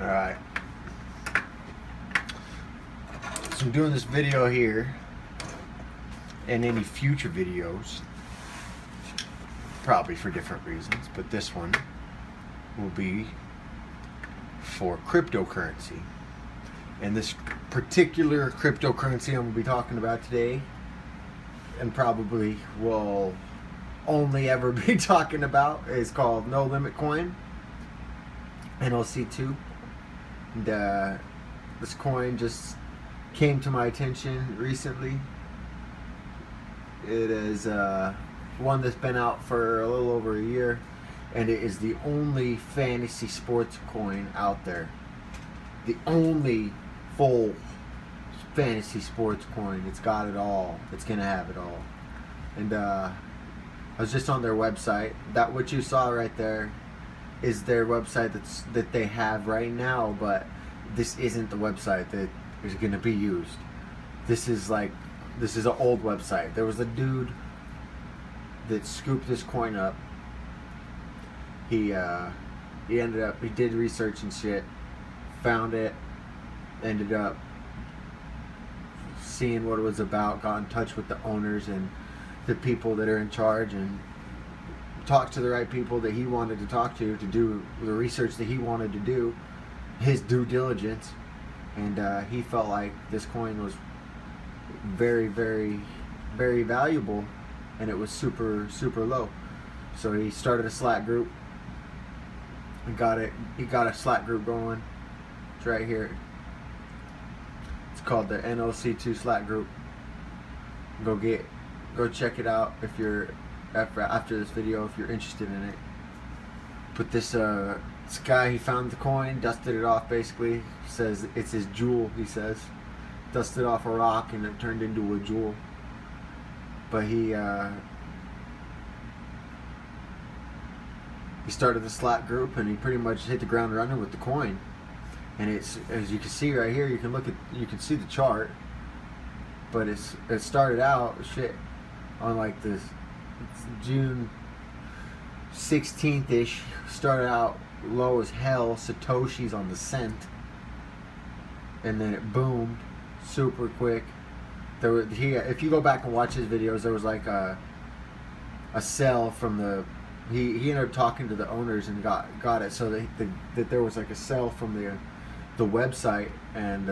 Alright. So I'm doing this video here, and any future videos, probably for different reasons, but this one will be for cryptocurrency. And this particular cryptocurrency I'm going to be talking about today, and probably will only ever be talking about, is called No Limit Coin, NLC2. And this coin just came to my attention recently. It is one that's been out for a little over a year, and it is the only fantasy sports coin out there. The only full fantasy sports coin. It's got it all. It's gonna have it all. And I was just on their website. That what you saw right there is their website that they have right now, but this isn't the website that is going to be used. This is an old website. There was a dude that scooped this coin up. He did research and shit, found it, ended up seeing what it was about, got in touch with the owners and the people that are in charge, and talked to the right people that he wanted to talk to do the research that he wanted to do, his due diligence, and he felt like this coin was very, very, very valuable, and it was super, super low. So he started a Slack group and he got a Slack group going. It's right here. It's called the NLC2 Slack group. Go check it out if you're after this video, if you're interested in it. But this guy, he found the coin, dusted it off basically. Says it's his jewel, he says. Dusted off a rock and it turned into a jewel. But he started the Slack group, and he pretty much hit the ground running with the coin. And it's, as you can see right here, you can see the chart. But it started out shit on like this June 16th-ish, started out low as hell, Satoshis on the cent, and then it boomed super quick. If you go back and watch his videos, there was like a sell from the, he ended up talking to the owners and got it so that there was like a sell from the website, and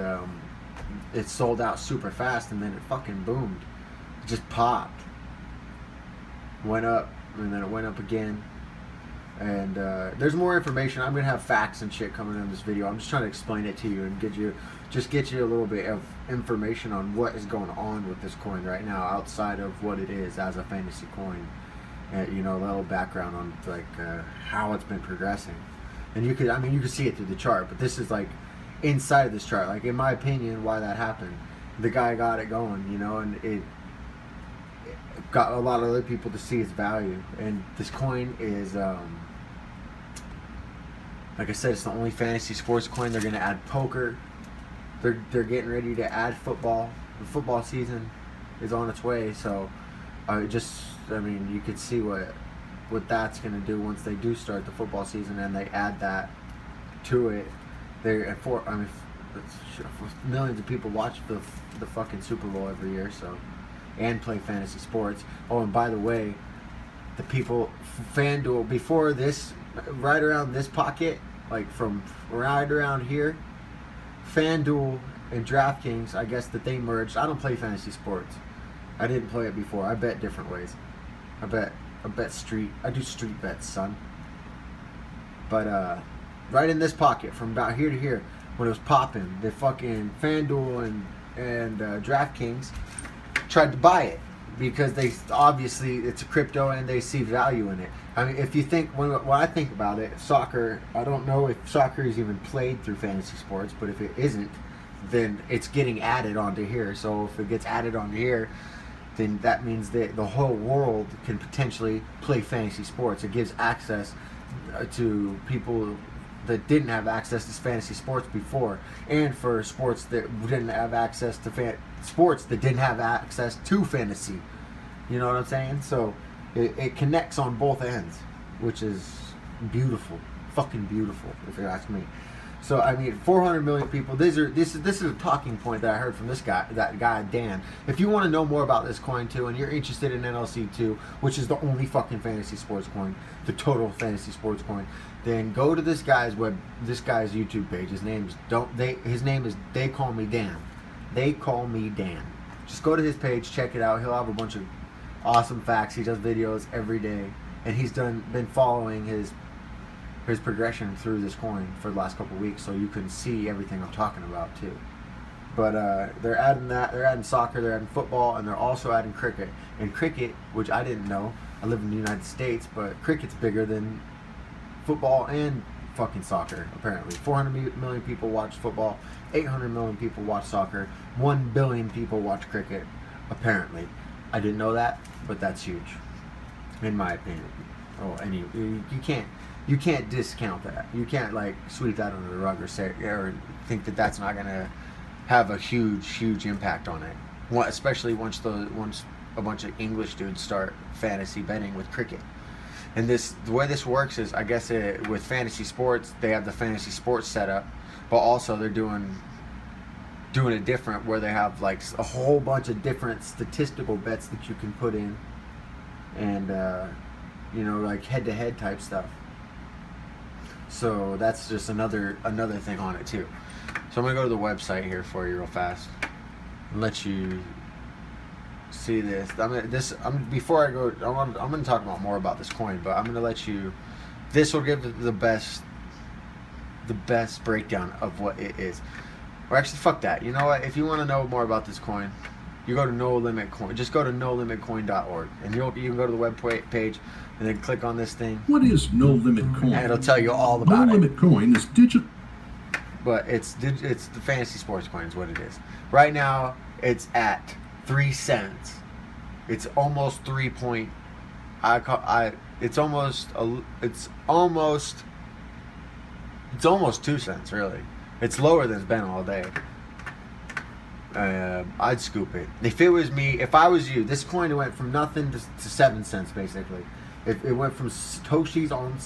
it sold out super fast, and then it fucking boomed. It just popped. Went up, and then it went up again. And there's more information. I'm gonna have facts and shit coming in this video. I'm just trying to explain it to you and get you a little bit of information on what is going on with this coin right now, outside of what it is as a fantasy coin. You know, a little background on like how it's been progressing. And you could see it through the chart, but this is like inside of this chart. Like, in my opinion, why that happened. The guy got it going, you know, and it got a lot of other people to see its value. And this coin is, like I said, it's the only fantasy sports coin. They're going to add poker. They're getting ready to add football. The football season is on its way, so you could see what that's going to do once they do start the football season and they add that to it. Millions of people watch the fucking Super Bowl every year, so, and play fantasy sports. Oh, and by the way, the people, FanDuel, before this, right around this pocket, like from right around here, FanDuel and DraftKings, I guess that they merged. I don't play fantasy sports. I didn't play it before. I bet different ways. I do street bets, son. But right in this pocket, from about here to here, when it was popping, the fucking FanDuel and DraftKings tried to buy it because they obviously it's a crypto and they see value in it. I mean, if you think when I think about it, soccer. I don't know if soccer is even played through fantasy sports, but if it isn't, then it's getting added onto here. So if it gets added onto here, then that means that the whole world can potentially play fantasy sports. It gives access to people that didn't have access to fantasy sports before, and for sports that didn't have access to sports that didn't have access to fantasy. You know what I'm saying? So it connects on both ends, which is beautiful, fucking beautiful, if you ask me. So I mean, 400 million people. This is a talking point that I heard from that guy Dan. If you want to know more about this coin too, and you're interested in NLC2, which is the only fucking fantasy sports coin, the total fantasy sports coin, then go to this guy's YouTube page. His name is They Call Me Dan. They Call Me Dan. Just go to his page, check it out. He'll have a bunch of awesome facts. He does videos every day, and he's been following his progression through this coin for the last couple of weeks, so you can see everything I'm talking about too. But they're adding soccer, they're adding football, and they're also adding cricket. And cricket, which I didn't know, I live in the United States, but cricket's bigger than football and fucking soccer, apparently. 400 million people watch football, 800 million people watch soccer, 1 billion people watch cricket, apparently. I didn't know that, but that's huge, in my opinion. You can't discount that. You can't like sweep that under the rug or think that that's not gonna have a huge impact on it. Especially once a bunch of English dudes start fantasy betting with cricket. And the way this works is, I guess with fantasy sports, they have the fantasy sports setup, but also they're doing it different, where they have like a whole bunch of different statistical bets that you can put in, and like head-to-head type stuff. So that's just another thing on it too. So I'm gonna go to the website here for you real fast and let you see this. Before I go, I'm gonna talk more about this coin, but I'm gonna let you. This will give the best breakdown of what it is. Or actually, fuck that. You know what? If you want to know more about this coin, you go to No Limit Coin. Just go to nolimitcoin.org, and you can go to the web page and then click on this thing. What is No Limit Coin? And it'll tell you all about it. No Limit Coin is digital. But it's the fantasy sports coin is what it is. Right now, it's at 3 cents. It's almost 3 point. It's almost 2 cents really. It's lower than it's been all day. I'd scoop it. If I was you, this coin went from nothing to 7 cents basically. It went from Satoshi's on the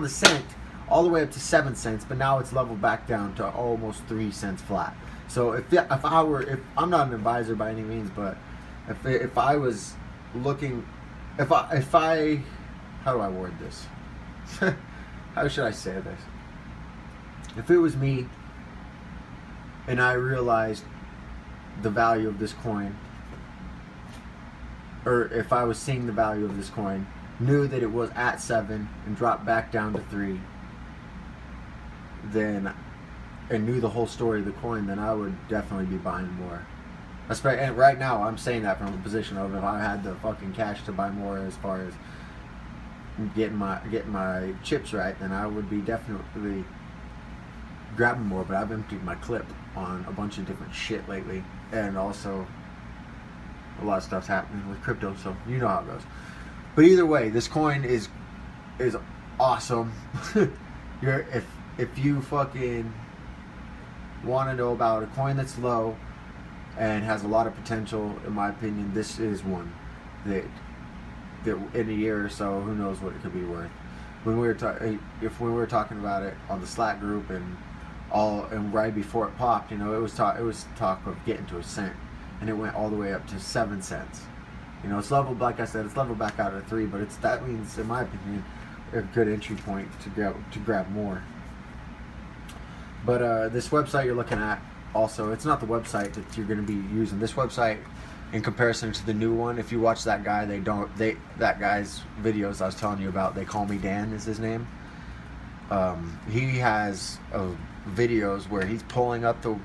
cent all the way up to 7 cents, but now it's leveled back down to almost 3 cents flat. So if I'm not an advisor by any means, but if I was looking, how do I word this? How should I say this? If it was me and I realized the value of this coin, or if I was seeing the value of this coin, knew that it was at 7 and dropped back down to 3, and knew the whole story of the coin, then I would definitely be buying more. And right now, I'm saying that from a position of, if I had the fucking cash to buy more, as far as getting my chips right, then I would be definitely grabbing more. But I've emptied my clip on a bunch of different shit lately, and also a lot of stuff's happening with crypto, so you know how it goes. But either way, this coin is awesome. If you fucking want to know about a coin that's low and has a lot of potential, in my opinion, this is one that in a year or so, who knows what it could be worth. When we were talking about it on the Slack group and right before it popped, it was talk of getting to 1 cent, and it went all the way up to 7 cents. It's leveled, like I said, it's leveled back out at 3, but that means, in my opinion, a good entry point to grab more. But this website you're looking at, also, it's not the website that you're going to be using. This website, in comparison to the new one, if you watch that guy, that guy's videos I was telling you about, They Call Me Dan is his name. He has videos where he's pulling up the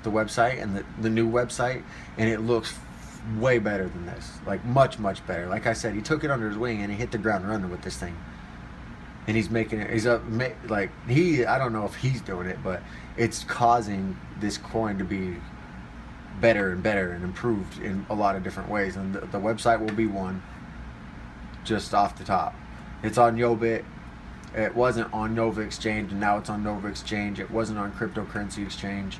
website and the new website, and it looks way better than this, like much better. Like I said, he took it under his wing and he hit the ground running with this thing, and he's making it. I don't know if he's doing it, but it's causing this coin to be better and better and improved in a lot of different ways. And the website will be one, just off the top. It's on Yobit. It wasn't on Nova Exchange, and now it's on Nova Exchange. It wasn't on Cryptocurrency Exchange,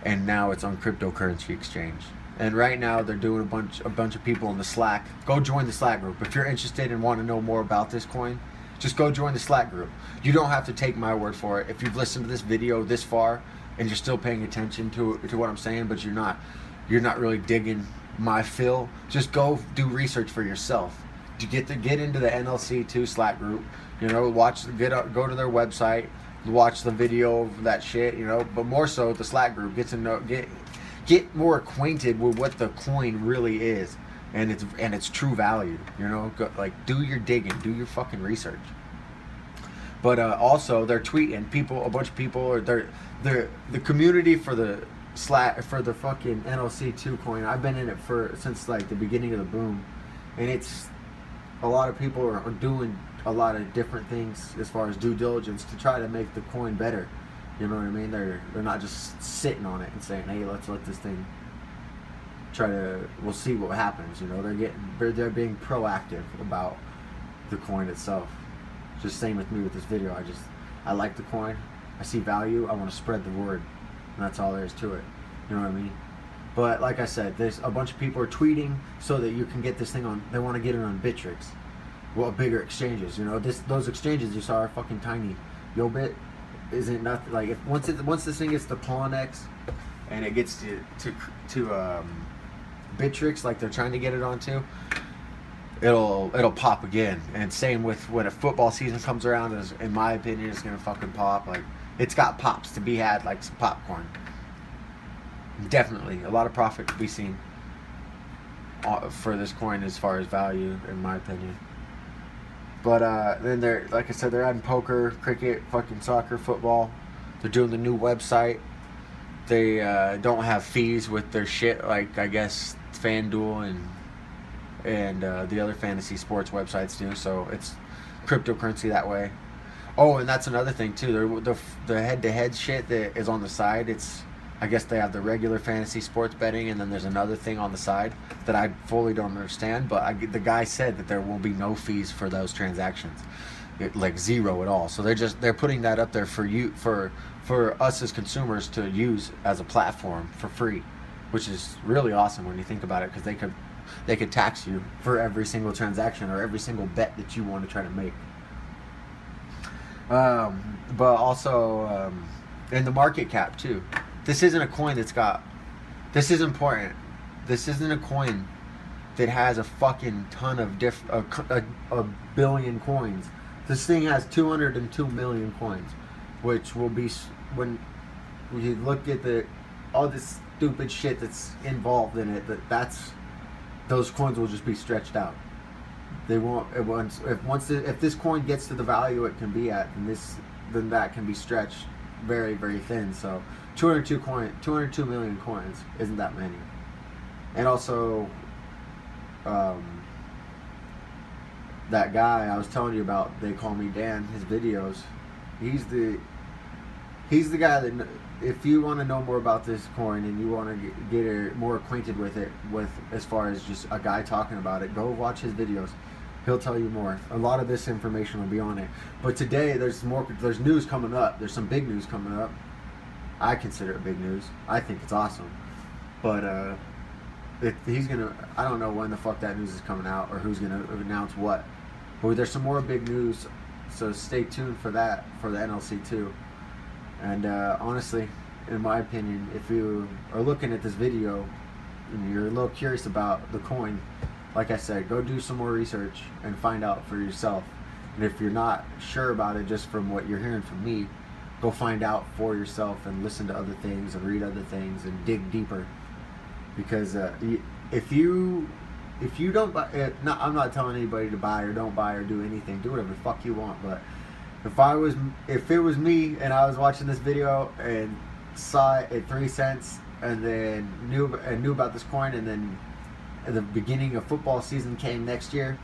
and now it's on Cryptocurrency Exchange. And right now they're doing a bunch of people in the Slack. Go join the Slack group if you're interested and want to know more about this coin. Just go join the Slack group. You don't have to take my word for it. If you've listened to this video this far and you're still paying attention to what I'm saying, but you're not really digging my fill, just go do research for yourself. To get into the NLC2 Slack group, you know, go to their website, watch the video of that shit, you know, but more so the Slack group, get more acquainted with what the coin really is and its true value, you know. Do your digging, do your fucking research. But also they're tweeting a bunch of people, or they're the community for the Slack, for the fucking NLC2 coin. I've been in it since like the beginning of the boom, and it's a lot of people are doing a lot of different things as far as due diligence to try to make the coin better. You know what I mean? They're not just sitting on it and saying, "Hey, let's let this thing we'll see what happens." You know, they're being proactive about the coin itself. Just same with me with this video. I like the coin. I see value. I want to spread the word, and that's all there is to it. You know what I mean? But like I said, there's a bunch of people are tweeting so that you can get this thing on. They want to get it on Bittrex. Well, bigger exchanges. You know, those exchanges you saw are fucking tiny. YoBit isn't nothing. Like once this thing gets to Pawnex and it gets to Bittrex, like they're trying to get it onto, it'll pop again. And same with when a football season comes around, in my opinion, it's gonna fucking pop. Like it's got pops to be had, like some popcorn. Definitely a lot of profit to be seen for this coin as far as value, in my opinion. But then like I said, they're adding poker, cricket, fucking soccer, football. They're doing the new website. They don't have fees with their shit, like I guess FanDuel and the other fantasy sports websites do. So it's cryptocurrency that way. Oh, and that's another thing too. The head-to-head shit that is on the side. I guess they have the regular fantasy sports betting, and then there's another thing on the side that I fully don't understand. But the guy said that there will be no fees for those transactions, like zero at all. So they're putting that up there for us as consumers to use as a platform for free, which is really awesome when you think about it, because they could tax you for every single transaction or every single bet that you want to try to make. But also in the market cap too. This isn't a coin this is important. This isn't a coin that has a fucking ton of a billion coins. This thing has 202 million coins, which will be, when you look at all this stupid shit that's involved in it, those coins will just be stretched out. They won't. If this coin gets to the value it can be at, then that can be stretched very, very thin. So 202 million coins isn't that many. And also, that guy I was telling you about, They Call Me Dan, his videos, he's the guy that, if you want to know more about this coin and you want to get more acquainted with it, as far as just a guy talking about it, go watch his videos. He'll tell you more. A lot of this information will be on it. But today there's news coming up. There's some big news coming up. I consider it big news. I think it's awesome. But I don't know when the fuck that news is coming out or who's gonna announce what. But there's some more big news, so stay tuned for that, for the NLC2. And honestly, in my opinion, if you are looking at this video and you're a little curious about the coin, like I said, go do some more research and find out for yourself. And if you're not sure about it just from what you're hearing from me, go find out for yourself and listen to other things and read other things and dig deeper. Because if you don't buy, I'm not telling anybody to buy or don't buy or do anything. Do whatever the fuck you want. But if it was me and I was watching this video and saw it at 3 cents and then knew about this coin, and then at the beginning of football season came next year,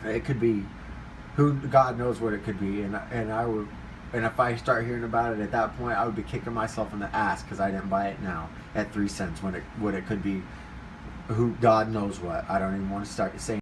it could be, God knows what it could be, and if I start hearing about it at that point, I would be kicking myself in the ass because I didn't buy it now at 3 cents when it could be, God knows what. I don't even want to start saying